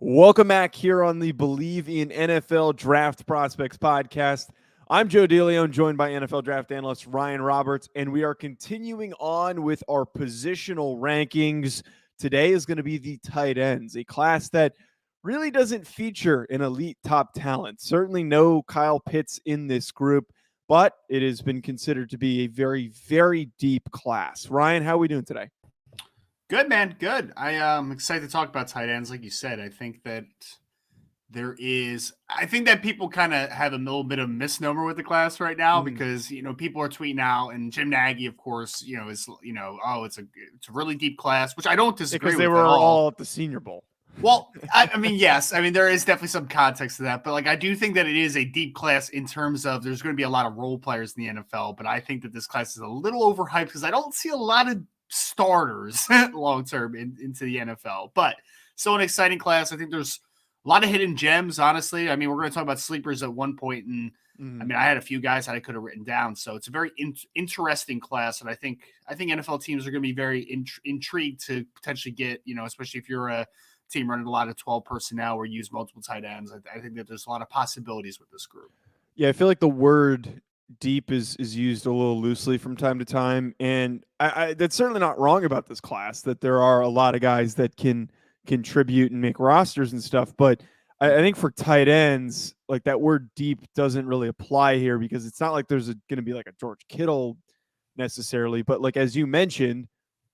Welcome back here on the Believe in NFL Draft Prospects podcast. I'm Joe DeLeone, joined by NFL draft analyst Ryan Roberts, and we are continuing on with our positional rankings. Today is going to be the tight ends, a class that really doesn't feature an elite top talent. Certainly no Kyle Pitts in this group, but it has been considered to be a very, very deep class. Ryan, how are we doing today? Good, man. Good. I'm excited to talk about tight ends. Like you said, I think that people kind of have a little bit of misnomer with the class right now because, people are tweeting out, and Jim Nagy, of course, oh, it's a really deep class, which I don't disagree Because with they were at all. all at the Senior Bowl. Well, I mean, yes. I mean, there is definitely some context to that, but I do think that it is a deep class in terms of there's going to be a lot of role players in the NFL, but I think that this class is a little overhyped because I don't see a lot of starters long term into the NFL. But still an exciting class. I think there's a lot of hidden gems, honestly. I mean, we're going to talk about sleepers at one point, and I mean, I had a few guys that I could have written down. So it's a very interesting class, and I think NFL teams are going to be very intrigued to potentially get, especially if you're a team running a lot of 12 personnel or use multiple tight ends. I think that there's a lot of possibilities with this group. Yeah, I feel like the word deep is used a little loosely from time to time, and I that's certainly not wrong about this class, that there are a lot of guys that can contribute and make rosters and stuff. But I think for tight ends, like, that word deep doesn't really apply here, because it's not like there's going to be like a George Kittle necessarily. But like, as you mentioned,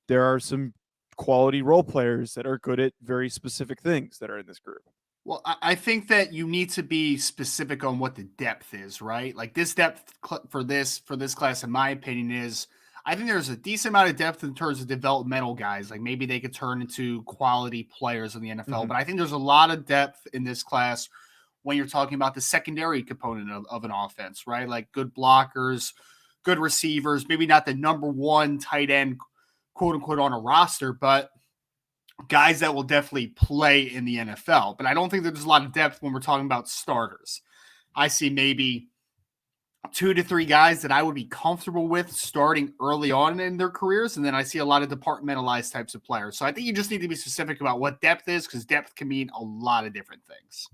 there are some quality role players that are good at very specific things that are in this group. Well, I think that you need to be specific on what the depth is, right? Like, this depth for this class, in my opinion, is I think there's a decent amount of depth in terms of developmental guys. Like, maybe they could turn into quality players in the NFL. But I think there's a lot of depth in this class when you're talking about the secondary component of an offense, right? Like, good blockers, good receivers, maybe not the number one tight end, quote unquote, on a roster, but guys that will definitely play in the NFL. But I don't think there's a lot of depth when we're talking about starters. I see maybe 2 to 3 guys that I would be comfortable with starting early on in their careers. And then I see a lot of departmentalized types of players. So I think you just need to be specific about what depth is, because depth can mean a lot of different things.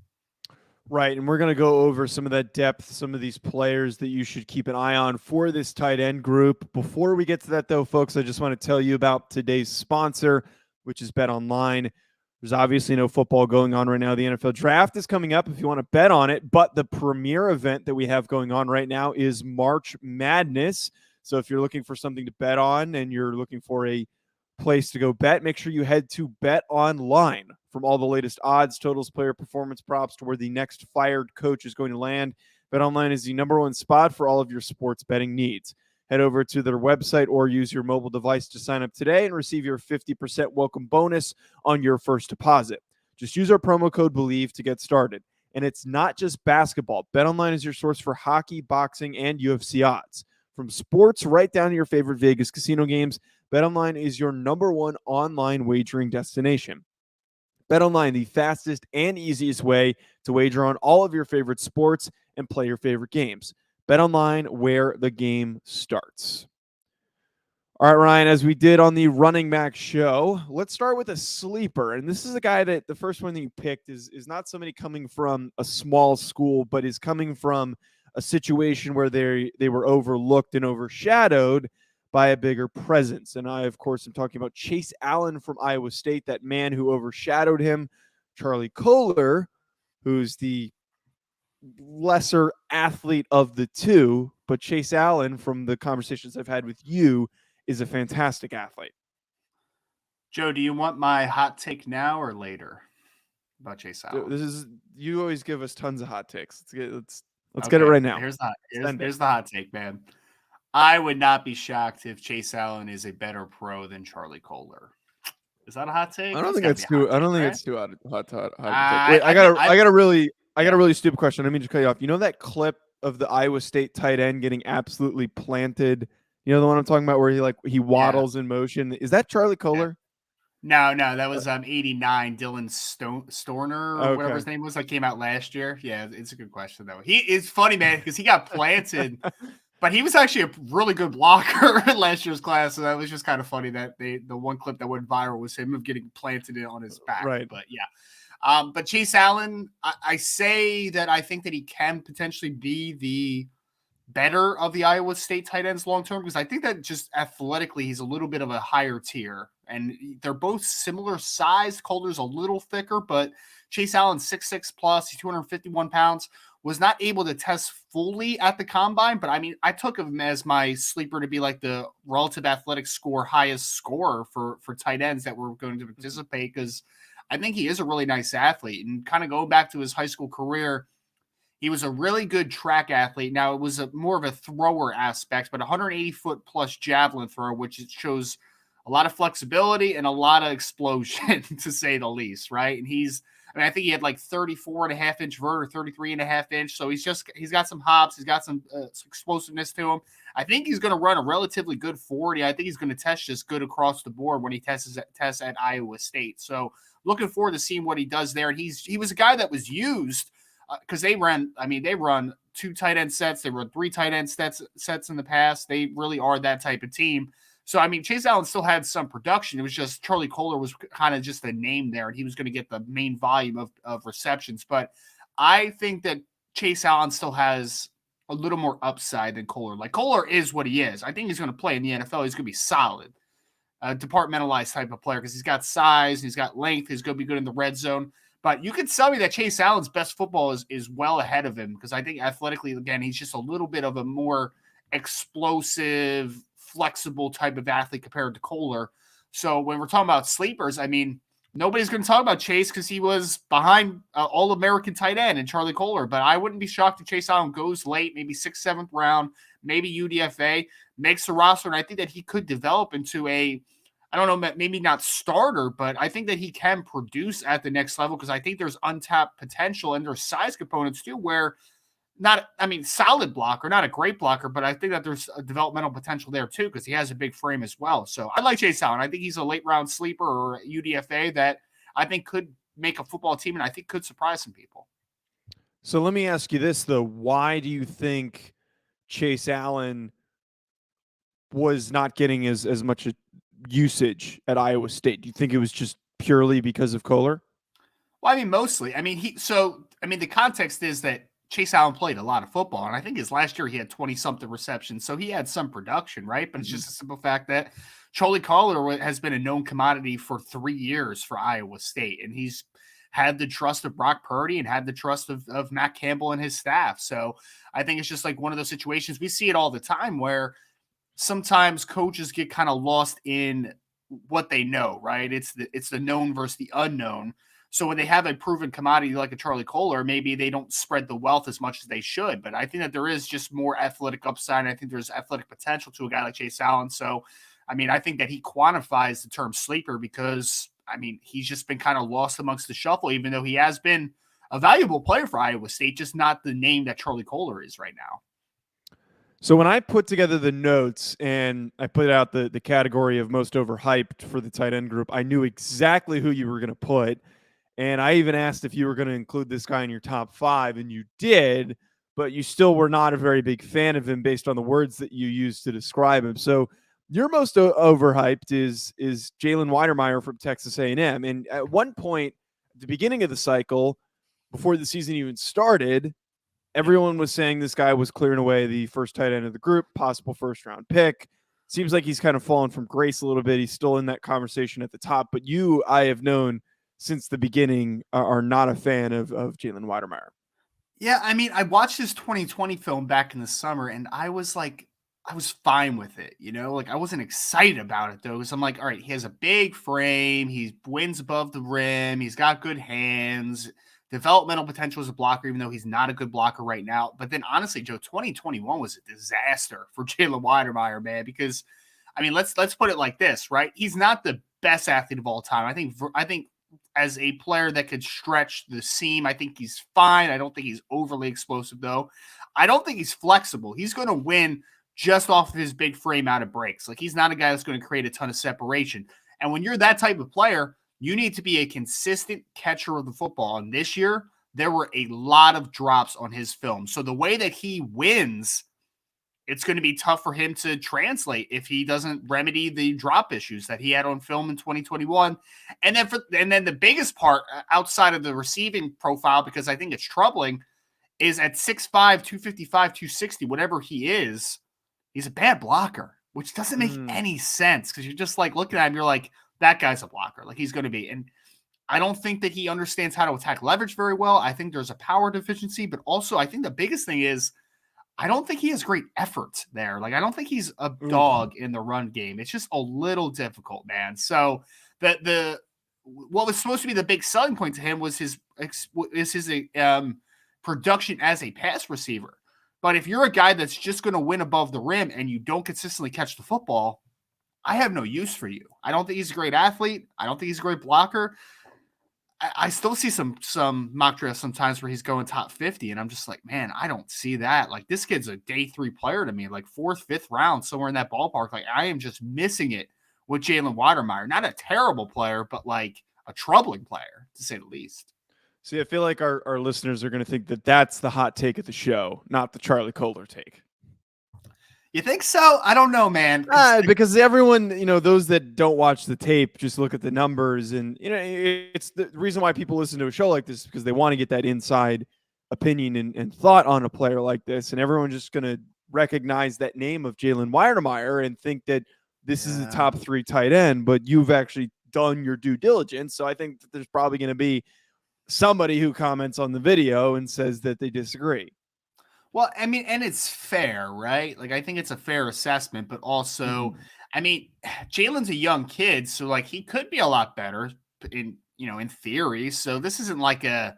Right, and we're going to go over some of that depth, some of these players that you should keep an eye on for this tight end group. Before we get to that, though, folks, I just want to tell you about today's sponsor, which is Bet Online. There's obviously no football going on right now. The NFL draft is coming up if you want to bet on it, but the premier event that we have going on right now is March Madness. So if you're looking for something to bet on and you're looking for a place to go bet, make sure you head to Bet Online. From all the latest odds, totals, player performance props to where the next fired coach is going to land, Bet Online is the number one spot for all of your sports betting needs. Head over to their website or use your mobile device to sign up today and receive your 50% welcome bonus on your first deposit. Just use our promo code BELIEVE to get started. And it's not just basketball. BetOnline is your source for hockey, boxing, and UFC odds. From sports right down to your favorite Vegas casino games, BetOnline is your number one online wagering destination. BetOnline, the fastest and easiest way to wager on all of your favorite sports and play your favorite games. BetOnline, where the game starts. All right, Ryan, as we did on the Running Back show, let's start with a sleeper. And this is a guy that the first one that you picked is not somebody coming from a small school, but is coming from a situation where they were overlooked and overshadowed by a bigger presence. And I, of course, am talking about Chase Allen from Iowa State, that man who overshadowed him, Charlie Kolar, who's the lesser athlete of the two, but Chase Allen, from the conversations I've had with you, is a fantastic athlete. Joe, do you want my hot take now or later about Chase Allen? You always give us tons of hot takes. Let's get it right now. Here's the hot take, man. I would not be shocked if Chase Allen is a better pro than Charlie Kolar. Is that a hot take? I don't think it's too hot to take. Wait, I got a really stupid question. I mean to cut you off. You know that clip of the Iowa State tight end getting absolutely planted? You know the one I'm talking about, where he waddles in motion. Is that Charlie Kolar? No, that was 89 Dylan Storner or whatever his name was, that came out last year. Yeah, it's a good question though. It's funny, man, because he got planted, but he was actually a really good blocker in last year's class. So that was just kind of funny that the one clip that went viral was him of getting planted on his back. Right. But yeah, But Chase Allen, I say that I think that he can potentially be the better of the Iowa State tight ends long term, because I think that just athletically he's a little bit of a higher tier, and they're both similar size. Coulter's a little thicker, but Chase Allen 6'6 plus, he's 251 pounds, was not able to test fully at the combine, but I mean, I took him as my sleeper to be like the relative athletic score highest scorer for tight ends that were going to participate, because I think he is a really nice athlete. And kind of going back to his high school career, he was a really good track athlete. Now, it was more of a thrower aspect, but 180-foot plus javelin throw, which it shows a lot of flexibility and a lot of explosion, to say the least, right? And I think he had like 34.5-inch vert or 33.5-inch. So he's got some hops. He's got some explosiveness to him. I think he's going to run a relatively good 40. I think he's going to test just good across the board when he tests at Iowa State. So looking forward to seeing what he does there. And he was a guy that was used because they run 2 tight end sets. They run 3 tight end sets in the past. They really are that type of team. So, I mean, Chase Allen still had some production. It was just Charlie Kolar was kind of just a name there, and he was going to get the main volume of receptions. But I think that Chase Allen still has a little more upside than Kolar. Like, Kolar is what he is. I think he's going to play in the NFL. He's going to be solid, departmentalized type of player, because he's got size, he's got length, he's going to be good in the red zone. But you could tell me that Chase Allen's best football is well ahead of him, because I think athletically, again, he's just a little bit of a more explosive, flexible type of athlete compared to Kolar. So when we're talking about sleepers, I mean, nobody's going to talk about Chase because he was behind All-American tight end and Charlie Kolar. But I wouldn't be shocked if Chase Allen goes late, maybe 6th, 7th round, maybe UDFA, makes the roster. And I think that he could develop into I don't know, maybe not starter, but I think that he can produce at the next level, because I think there's untapped potential and there's size components too, where solid blocker, not a great blocker, but I think that there's a developmental potential there too, because he has a big frame as well. So I like Chase Allen. I think he's a late round sleeper or UDFA that I think could make a football team, and I think could surprise some people. So let me ask you this, though. Why do you think Chase Allen was not getting as much usage at Iowa State? Do you think it was just purely because of Kolar? Well, I mean, mostly. I mean, the context is that Chase Allen played a lot of football, and I think his last year he had 20-something receptions, so he had some production, right? But it's just a simple fact that Charlie Kolar has been a known commodity for 3 years for Iowa State, and he's had the trust of Brock Purdy and had the trust of Matt Campbell and his staff. So I think it's just like one of those situations. We see it all the time where sometimes coaches get kind of lost in what they know, right? It's the known versus the unknown. So when they have a proven commodity like a Charlie Kolar, maybe they don't spread the wealth as much as they should. But I think that there is just more athletic upside. And I think there's athletic potential to a guy like Chase Allen. So, I mean, I think that he quantifies the term sleeper because, I mean, he's just been kind of lost amongst the shuffle, even though he has been a valuable player for Iowa State, just not the name that Charlie Kolar is right now. So when I put together the notes and I put out the category of most overhyped for the tight end group, I knew exactly who you were going to put. And I even asked if you were going to include this guy in your top 5, and you did, but you still were not a very big fan of him based on the words that you used to describe him. So your most overhyped is Jalen Weidermeier from Texas A&M. And at one point, at the beginning of the cycle, before the season even started, everyone was saying this guy was clearing away the first tight end of the group, possible first-round pick. Seems like he's kind of fallen from grace a little bit. He's still in that conversation at the top. But you, I have known since the beginning, are not a fan of Jalen Wydermeier. Yeah, I mean, I watched his 2020 film back in the summer, and I was fine with it, you know? Like, I wasn't excited about it, though, because I'm like, all right, he has a big frame, he wins above the rim, he's got good hands, developmental potential as a blocker, even though he's not a good blocker right now. But then, honestly, Joe, 2021 was a disaster for Jalen Weidermeier, man, because, I mean, let's put it like this, right? He's not the best athlete of all time. I think as a player that could stretch the seam, I think he's fine. I don't think he's overly explosive, though. I don't think he's flexible. He's going to win just off of his big frame out of breaks. Like, he's not a guy that's going to create a ton of separation. And when you're that type of player, you need to be a consistent catcher of the football. And this year, there were a lot of drops on his film. So the way that he wins it's going to be tough for him to translate if he doesn't remedy the drop issues that he had on film in 2021. And then the biggest part outside of the receiving profile, because I think it's troubling, is at 6'5", 255, 260, whatever he is, he's a bad blocker, which doesn't make any sense because you're just like looking at him, you're like, that guy's a blocker. Like he's going to be. And I don't think that he understands how to attack leverage very well. I think there's a power deficiency, but also I think the biggest thing is I don't think he has great effort there. Like, I don't think he's a dog in the run game. It's just a little difficult, man. So what was supposed to be the big selling point to him was his production as a pass receiver. But if you're a guy that's just going to win above the rim and you don't consistently catch the football, I have no use for you. I don't think he's a great athlete. I don't think he's a great blocker. I still see some mock drafts sometimes where he's going top 50, and I'm just like, man, I don't see that. Like, this kid's a day 3 player to me, like 4th, 5th round, somewhere in that ballpark. Like, I am just missing it with Jalen Wydermeier. Not a terrible player, but like a troubling player, to say the least. See, I feel like our listeners are going to think that that's the hot take of the show, not the Charlie Kohler take. You think so? I don't know, man. Because everyone, those that don't watch the tape just look at the numbers, and it's the reason why people listen to a show like this, because they want to get that inside opinion and thought on a player like this, and everyone's just going to recognize that name of Jalen Weidermeier and think that this is a top 3 tight end, but you've actually done your due diligence. So I think that there's probably going to be somebody who comments on the video and says that they disagree. Well, I mean, and it's fair, right? Like, I think it's a fair assessment, but also, I mean, Jalen's a young kid, so like he could be a lot better in theory. So this isn't like a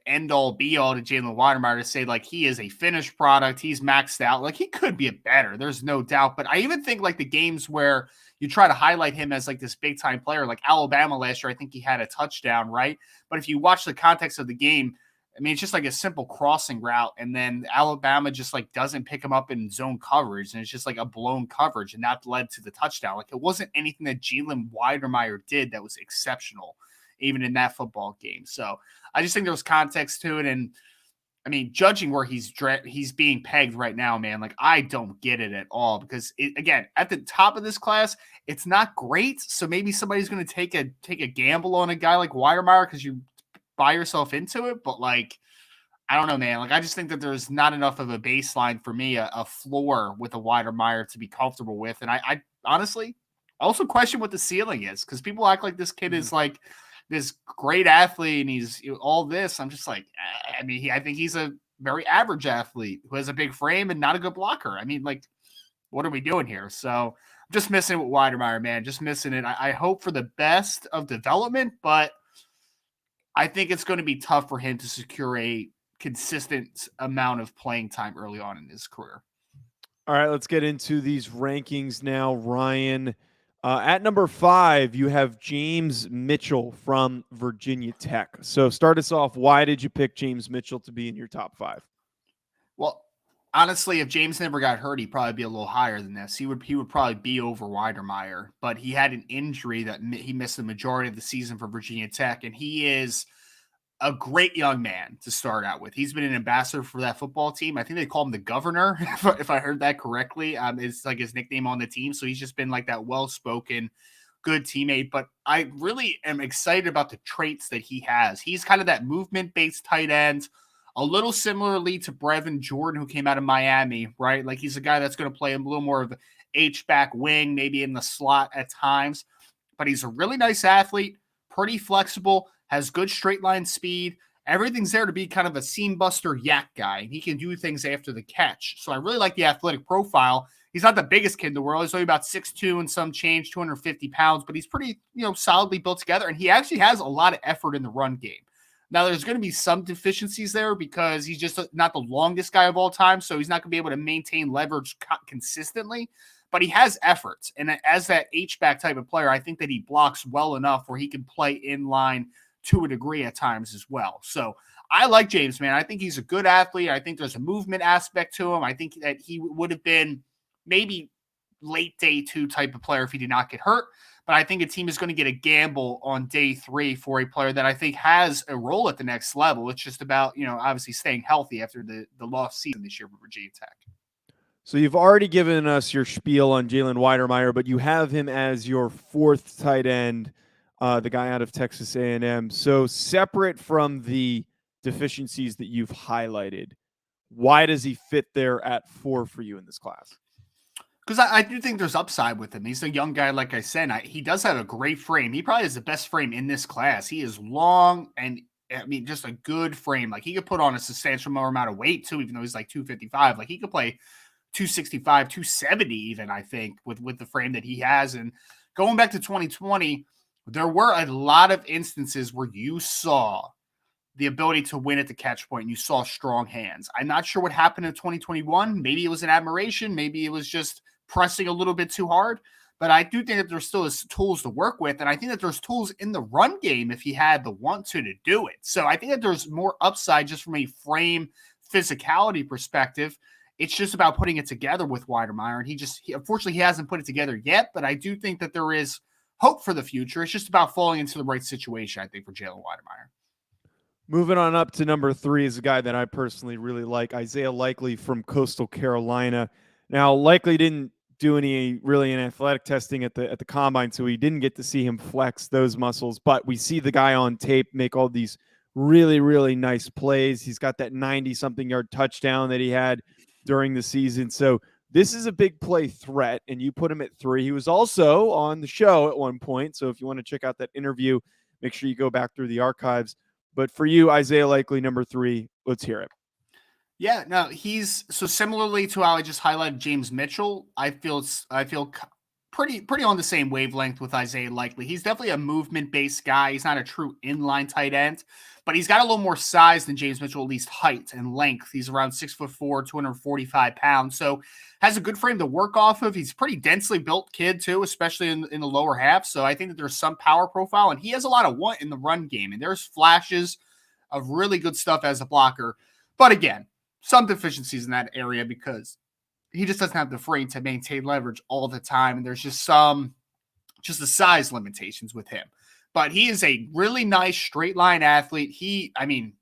end all be all to Jalen Wydermeier to say like he is a finished product, he's maxed out. Like he could be a better, there's no doubt. But I even think like the games where you try to highlight him as like this big time player, like Alabama last year, I think he had a touchdown, right? But if you watch the context of the game, I mean, it's just like a simple crossing route, and then Alabama just like doesn't pick him up in zone coverage, and it's just like a blown coverage, and that led to the touchdown. Like it wasn't anything that Jalen Weidermeier did that was exceptional, even in that football game. So I just think there was context to it, and I mean, judging where he's being pegged right now, man, like I don't get it at all because again, at the top of this class, it's not great. So maybe somebody's going to take a gamble on a guy like Weidermeier because you buy yourself into it, but like I don't know, man. Like I just think that there's not enough of a baseline for me, a floor with a Weidermeier to be comfortable with. And I honestly also question what the ceiling is because people act like this kid is like this great athlete and he's all this. I'm just like, I mean, I think he's a very average athlete who has a big frame and not a good blocker. I mean, like, what are we doing here? So I'm just missing with Weidermeier, man. Just missing it. I hope for the best of development, but I think it's going to be tough for him to secure a consistent amount of playing time early on in his career. All right, let's get into these rankings now, Ryan. At number 5, you have James Mitchell from Virginia Tech. So start us off. Why did you pick James Mitchell to be in your top 5? Well, honestly, if James never got hurt, he'd probably be a little higher than this. He would probably be over Weidermeier, but he had an injury that he missed the majority of the season for Virginia Tech, and he is a great young man to start out with. He's been an ambassador for that football team. I think they call him the governor, if I heard that correctly. It's like his nickname on the team. So he's just been like that well-spoken, good teammate. But I really am excited about the traits that he has. He's kind of that movement-based tight end, a little similarly to Brevin Jordan, who came out of Miami, right? Like he's a guy that's going to play a little more of an H-back wing, maybe in the slot at times. But he's a really nice athlete, pretty flexible, has good straight line speed. Everything's there to be kind of a seam buster yak guy. And he can do things after the catch. So I really like the athletic profile. He's not the biggest kid in the world. He's only about 6'2" and some change, 250 pounds, but he's pretty, solidly built together. And he actually has a lot of effort in the run game. Now, there's going to be some deficiencies there because he's just not the longest guy of all time. So he's not going to be able to maintain leverage consistently. But he has efforts. And as that H-back type of player, I think that he blocks well enough where he can play in line to a degree at times as well. So I like James, man. I think he's a good athlete. I think there's a movement aspect to him. I think that he would have been maybe late day 2 type of player if he did not get hurt. But I think a team is going to get a gamble on day 3 for a player that I think has a role at the next level. It's just about, obviously staying healthy after the lost season this year for Virginia Tech. So you've already given us your spiel on Jalen Wydermeier, but you have him as your fourth tight end, the guy out of Texas A&M. So separate from the deficiencies that you've highlighted, why does he fit there at 4 for you in this class? Because I do think there's upside with him. He's a young guy, like I said. He does have a great frame. He probably has the best frame in this class. He is long and, I mean, just a good frame. Like, he could put on a substantial more amount of weight, too, even though he's like 255. Like, he could play 265, 270 even, I think, with the frame that he has. And going back to 2020, there were a lot of instances where you saw the ability to win at the catch point and you saw strong hands. I'm not sure what happened in 2021. Maybe it was an admiration. Maybe it was just pressing a little bit too hard. But I do think that there still is tools to work with. And I think that there's tools in the run game if he had the want to do it. So I think that there's more upside just from a frame physicality perspective. It's just about putting it together with Weidermeier. And unfortunately, he hasn't put it together yet. But I do think that there is hope for the future. It's just about falling into the right situation, I think, for Jalen Weidermeier. Moving on up to number 3 is a guy that I personally really like, Isaiah Likely from Coastal Carolina. Now, Likely didn't do any athletic testing at the combine, so we didn't get to see him flex those muscles, but we see the guy on tape make all these really, really nice plays. He's got that 90-something yard touchdown that he had during the season. So this is a big play threat, and you put him at 3. He was also on the show at one point, so if you want to check out that interview, make sure you go back through the archives. But for you, Isaiah Likely, number 3, let's hear it. Yeah, no, he's so similarly to how I just highlighted James Mitchell. I feel pretty on the same wavelength with Isaiah Likely. He's definitely a movement-based guy. He's not a true inline tight end, but he's got a little more size than James Mitchell, at least height and length. He's around 6'4", 245 pounds, so has a good frame to work off of. He's a pretty densely built kid too, especially in the lower half. So I think that there's some power profile, and he has a lot of want in the run game, and there's flashes of really good stuff as a blocker. But again, some deficiencies in that area because he just doesn't have the frame to maintain leverage all the time. And there's just the size limitations with him. But he is a really nice straight line athlete. In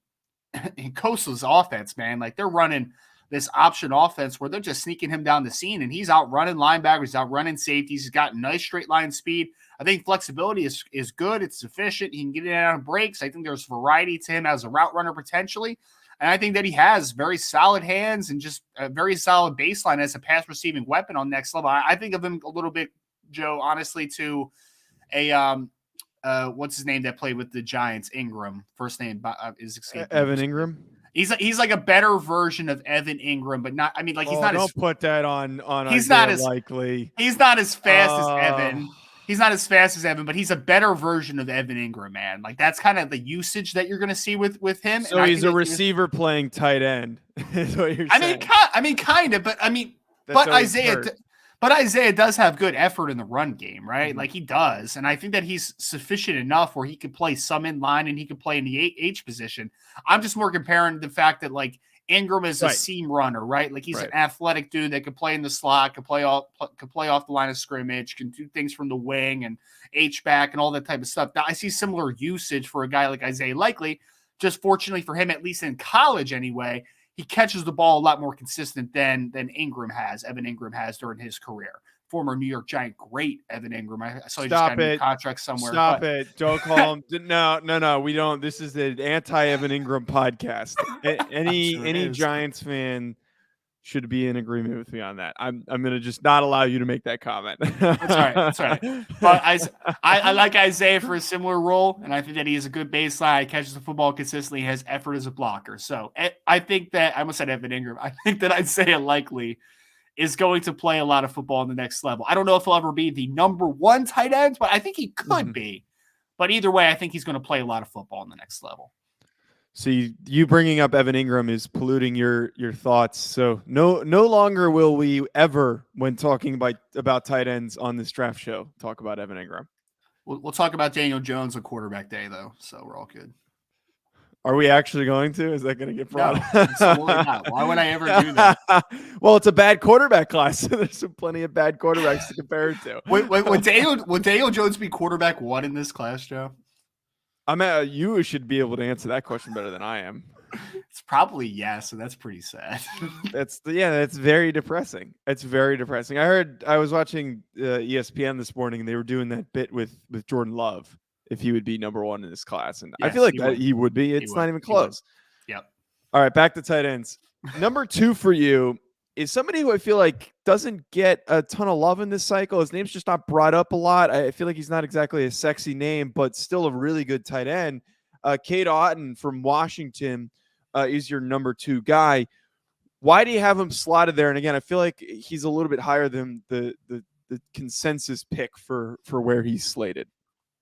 Coastal's offense, man, like they're running this option offense where they're just sneaking him down the seam, and he's out running linebackers, he's out running safeties. He's got nice straight line speed. I think flexibility is good. It's sufficient. He can get in and out of breaks. I think there's variety to him as a route runner potentially. And I think that he has very solid hands and just a very solid baseline as a pass receiving weapon on next level. I think of him a little bit, Joe, honestly, to a what's his name that played with the Giants? Ingram. First name is escaping. Evan Ingram. He's like a better version of Evan Ingram, but not. I mean, like he's not. Don't put that on. He's Isaiah not as Likely. He's not as fast as Evan. He's not as fast as Evan, but he's a better version of Evan Ingram, man. Like that's kind of the usage that you're going to see with him. So he's a receiver playing tight end. Is what you're saying. Kind of, but Isaiah does have good effort in the run game, right? Mm-hmm. Like he does, and I think that he's sufficient enough where he could play some in line and he could play in the H position. I'm just more comparing the fact that like Ingram is a seam runner, right? Like he's an athletic dude that could play in the slot, could play off the line of scrimmage, can do things from the wing and H-back and all that type of stuff. Now, I see similar usage for a guy like Isaiah Likely. Just fortunately for him, at least in college anyway, he catches the ball a lot more consistent than Evan Ingram has during his career. Former New York Giant great Evan Ingram. I saw he just got a new contract somewhere. Stop it. Don't call him. No. We don't. This is the anti-Evan Ingram podcast. Any Giants fan should be in agreement with me on that. I'm going to just not allow you to make that comment. That's all right. But I like Isaiah for a similar role, and I think that he is a good baseline. He catches the football consistently. He has effort as a blocker. So I think that – I almost said Evan Ingram. I think that Isaiah Likely – is going to play a lot of football on the next level. I don't know if he'll ever be the number 1 tight end, but I think he could be. But either way, I think he's going to play a lot of football on the next level. So you bringing up Evan Ingram is polluting your thoughts. So no longer will we ever, when talking about tight ends on this draft show, talk about Evan Ingram. We'll talk about Daniel Jones on quarterback day, though, so we're all good. Are we actually going to? Is that going to get brought up? No, absolutely not. Why would I ever do that? Well, it's a bad quarterback class, so there's plenty of bad quarterbacks to compare it to. Would Daniel Jones be quarterback 1 in this class, Joe? You should be able to answer that question better than I am. It's probably yes, and that's pretty sad. That's very depressing. It's very depressing. I was watching ESPN this morning, and they were doing that bit with Jordan Love if he would be number one in this class, and I feel Yes, like he would. he would be. He It's would. not even He would. close. Yep. All right, back to tight ends. Number 2 for you is somebody who I feel like doesn't get a ton of love in this cycle. His name's just not brought up a lot. I feel like he's not exactly a sexy name, but still a really good tight end. Cade Otton from Washington is your number 2 guy. Why do you have him slotted there? And again, I feel like he's a little bit higher than the consensus pick for where he's slated.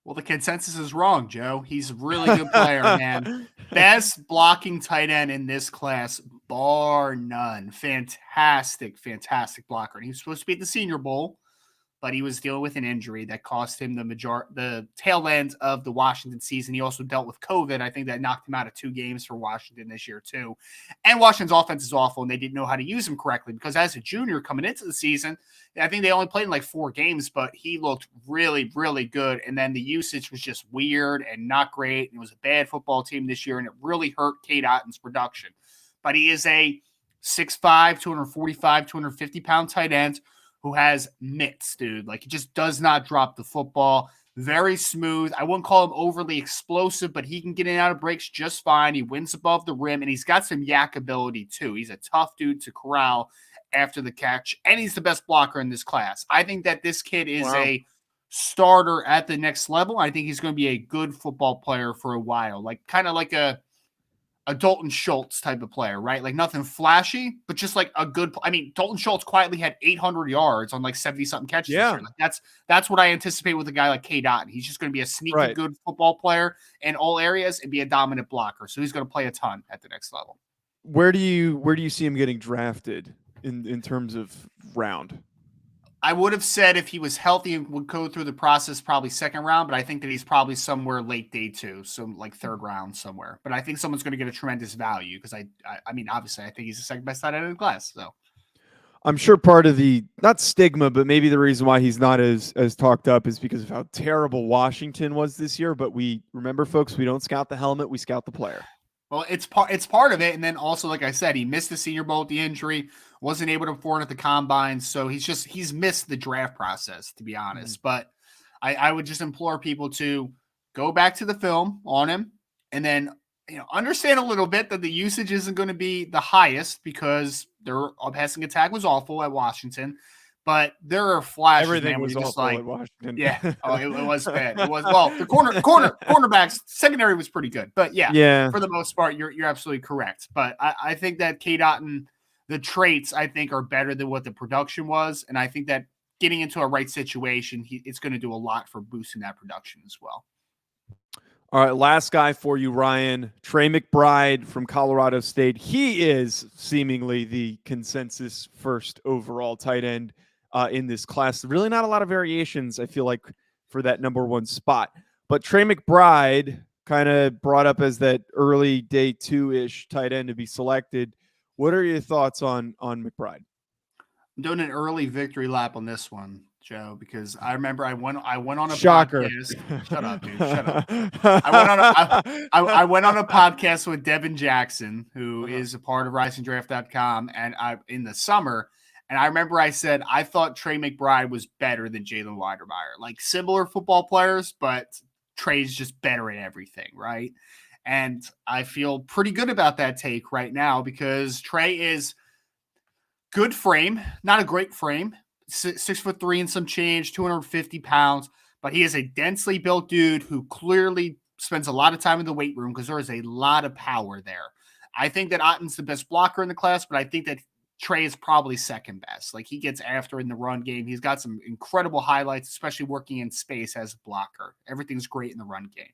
Well, the consensus is wrong, Joe. He's a really good player, man. Best blocking tight end in this class, bar none. Fantastic, fantastic blocker. And he was supposed to be at the Senior Bowl, but he was dealing with an injury that cost him the tail end of the Washington season. He also dealt with COVID. I think that knocked him out of 2 games for Washington this year too. And Washington's offense is awful, and they didn't know how to use him correctly because as a junior coming into the season, I think they only played in like 4 games, but he looked really, really good. And then the usage was just weird and not great. And it was a bad football team this year, and it really hurt Cade Otton's production. But he is a 6'5", 245, 250-pound tight end who has mitts, dude. Like, he just does not drop the football. Very smooth. I wouldn't call him overly explosive, but he can get in and out of breaks just fine. He wins above the rim, and he's got some yak ability, too. He's a tough dude to corral after the catch, and he's the best blocker in this class. I think that this kid is a starter at the next level. I think he's going to be a good football player for a while, like kind of like a Dalton Schultz type of player, right? Like nothing flashy, but just like a good. I mean, Dalton Schultz quietly had 800 yards on like 70-something catches this year. Like that's what I anticipate with a guy like Cade Otton. He's just going to be a sneaky good football player in all areas and be a dominant blocker. So he's going to play a ton at the next level. Where do you see him getting drafted in terms of round? I would have said if he was healthy and would go through the process, probably 2nd round, but I think that he's probably somewhere late day 2, so like 3rd round somewhere. But I think someone's going to get a tremendous value because I mean, obviously, I think he's the 2nd best tight end in the class. So I'm sure part of the not stigma, but maybe the reason why he's not as talked up is because of how terrible Washington was this year. But we remember, folks, we don't scout the helmet, we scout the player. Well, it's part of it, and then also, like I said, he missed the Senior Bowl with the injury, wasn't able to perform at the combine, so he's missed the draft process, to be honest. But I would just implore people to go back to the film on him, and then understand a little bit that the usage isn't going to be the highest because their passing attack was awful at Washington. But there are flashes. Everything was awful at Washington. Yeah. Oh, it was bad. It was the cornerbacks secondary was pretty good. But yeah, for the most part, you're absolutely correct. But I think that Cade Otton, the traits I think are better than what the production was, and I think that getting into a right situation, it's going to do a lot for boosting that production as well. All right, last guy for you, Ryan. Trey McBride from Colorado State. He is seemingly the consensus first overall tight end in this class. Really not a lot of variations, I feel like, for that number 1 spot. But Trey McBride kind of brought up as that early day 2-ish tight end to be selected. What are your thoughts on McBride? I'm doing an early victory lap on this one, Joe, because I remember I went on a Shocker. podcast. Shut up, dude. Shut up. I went on a podcast with Devin Jackson, who is a part of RisingDraft.com, and in the summer. And I remember I said I thought Trey McBride was better than Jalen Weidermeier, like similar football players, but Trey's just better at everything, right? And I feel pretty good about that take right now because Trey is good frame, not a great frame, 6'3" and some change, 250 pounds, but he is a densely built dude who clearly spends a lot of time in the weight room because there is a lot of power there. I think that Otton's the best blocker in the class, but I think that Trey is probably 2nd best. Like, he gets after in the run game. He's got some incredible highlights, especially working in space as a blocker. Everything's great in the run game.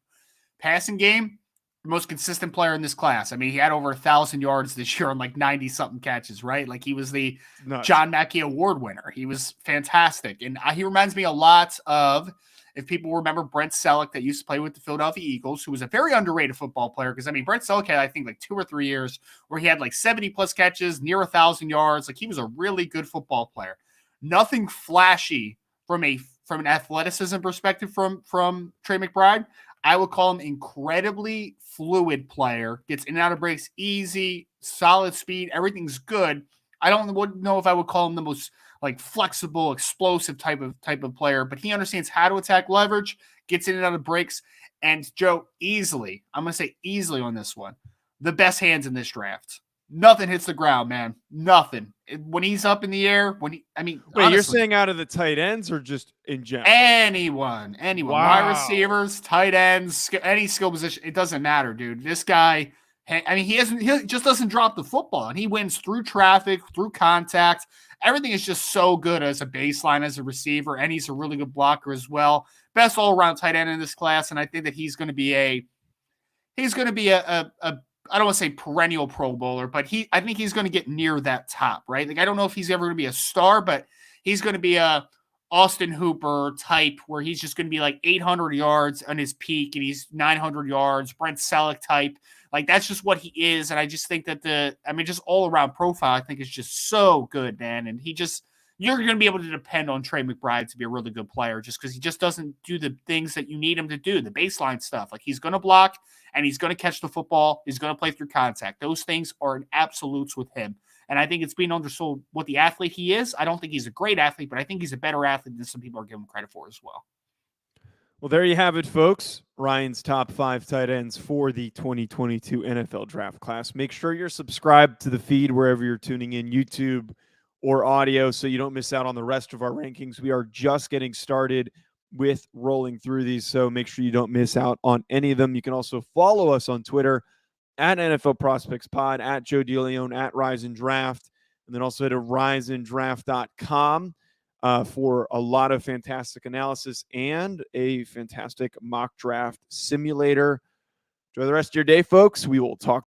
Passing game, the most consistent player in this class. I mean, he had over 1,000 yards this year on like 90-something catches, right? Like, he was the John Mackey Award winner. He was fantastic. And he reminds me a lot of, if people remember, Brent Selleck that used to play with the Philadelphia Eagles, who was a very underrated football player. Because, I mean, Brent Selleck had, I think, like 2 or 3 years where he had like 70-plus catches, near 1,000 yards. Like, he was a really good football player. Nothing flashy from an athleticism perspective from Trey McBride. I would call him incredibly fluid player, gets in and out of breaks easy, solid speed, everything's good. I wouldn't know if I would call him the most like flexible, explosive type of player, but he understands how to attack leverage, gets in and out of breaks, and Joe, easily, I'm going to say easily on this one, the best hands in this draft. Nothing hits the ground, man. Nothing. When he's up in the air, Wait, honestly, you're saying out of the tight ends or just in general? anyone, Wow. wide receivers, tight ends, any skill position, it doesn't matter, dude. This guy, I mean, he just doesn't drop the football, and he wins through traffic, through contact. Everything is just so good as a baseline, as a receiver, and he's a really good blocker as well. Best all-around tight end in this class, and I think that he's going to be a I don't want to say perennial Pro Bowler, but I think he's going to get near that top, right? Like, I don't know if he's ever going to be a star, but he's going to be a Austin Hooper type where he's just going to be like 800 yards on his peak and he's 900 yards, Brent Selleck type. Like, that's just what he is. And I just think that just all around profile, I think is just so good, man. And you're going to be able to depend on Trey McBride to be a really good player just because he just doesn't do the things that you need him to do, the baseline stuff. Like, he's going to block and he's going to catch the football. He's going to play through contact. Those things are an absolutes with him. And I think it's being undersold what the athlete he is. I don't think he's a great athlete, but I think he's a better athlete than some people are giving him credit for as well. Well, there you have it, folks. Ryan's top 5 tight ends for the 2022 NFL draft class. Make sure you're subscribed to the feed wherever you're tuning in, YouTube or audio, so you don't miss out on the rest of our rankings. We are just getting started with rolling through these, so make sure you don't miss out on any of them. You can also follow us on Twitter at NFL Prospects Pod, at Joe DeLeone, at Rise and Draft, and then also head to riseanddraft.com for a lot of fantastic analysis and a fantastic mock draft simulator. Enjoy the rest of your day, folks. We will talk